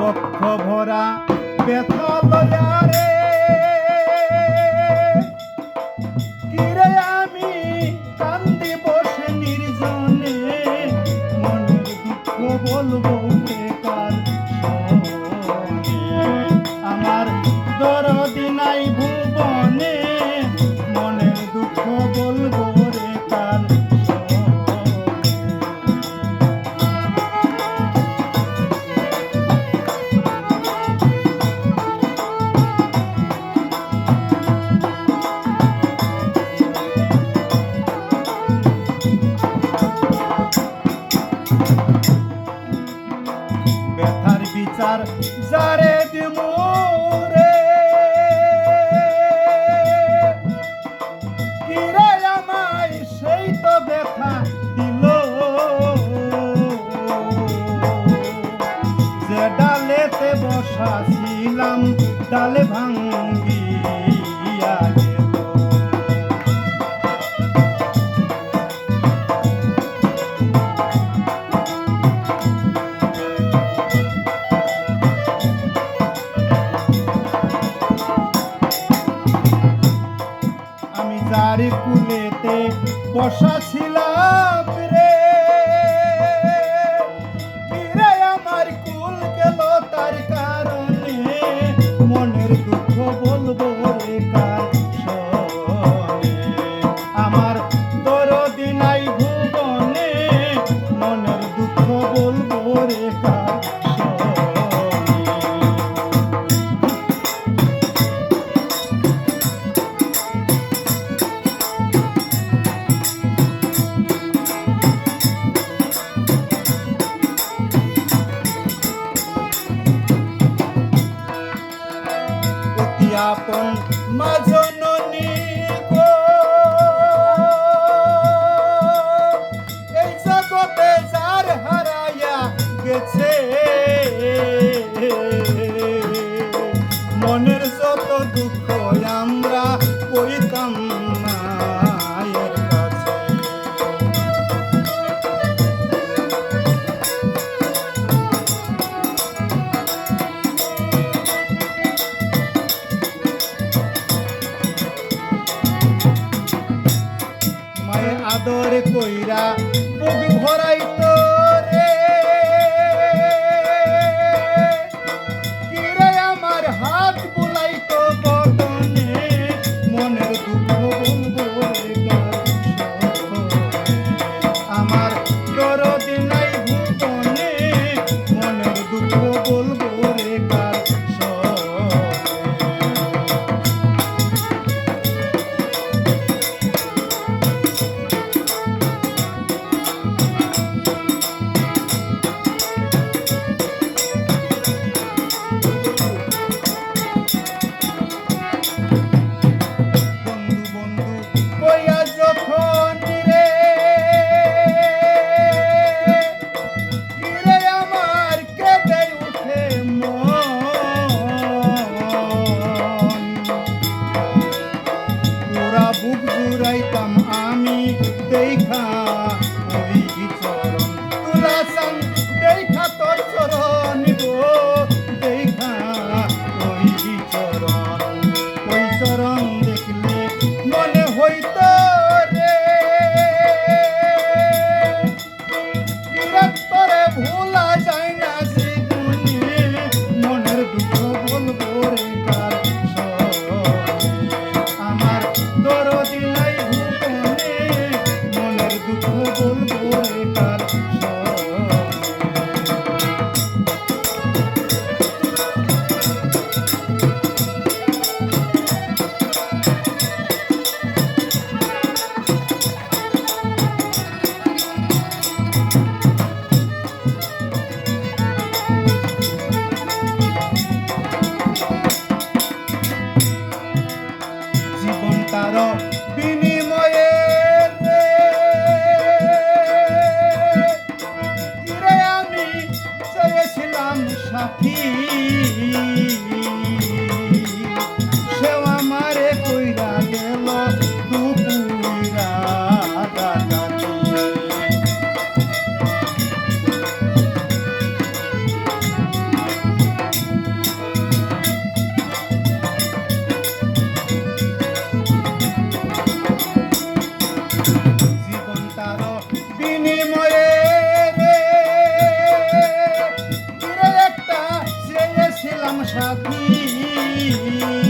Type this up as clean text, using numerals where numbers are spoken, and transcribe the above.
বক্ষ ভরা ব্যথা লয়া রে কিরে আমি কান্দি বসে নির্জনে মনের দুঃখ বলবো কার আমার দরদি নাই ভুবনে মনের দুঃখ বলবো রে কার ব্যথার বিচার যারে দিমু রে কিরে আমায় সেই তো ব্যথা দিল যে ডালেতে বসা ছিলাম ডালে ভাঙ্গিয়া গেল যারে কুলেতে বসা ছিলাম রে কিরে আমার কুল গেল তার কারণে মনের দুঃখ বলবো রে কার শোনে আমার দরদি নাই ভুবনে মনের দুঃখ বলবো রে কার আপন মাজননী গো এই জগতে যার হারাইয়া গেছে মনের যত দুঃখ আমরা কইতাম মায়ের কাছে আদর কইরা বুক ভরাইতো রে কিরে আমার হাত বুলাইতো বদনে মনের দুঃখ বলবো রে কার আমার দরদি নাই ভুবনে মনের দুঃখ বলবো রে কার বুক জুড়াইতাম আমি দেখা ওই চরণ তুলাসান দেখা তোর চরণ গো দেখা ওই চরণ দেখলে মনে হইতো রে তোরে ভোলা যায় না জীবনে মনের দুঃখ বলবো রে কার আমার দরদি নাই ভুবনে মনের দুঃখ বলবো রে কার জীবন তার বিনিময়ে রে কিরে আমি চেয়েছিলাম সাথী সেও আমারে কইরা গেল দুপুরা ডাকাতি সাথী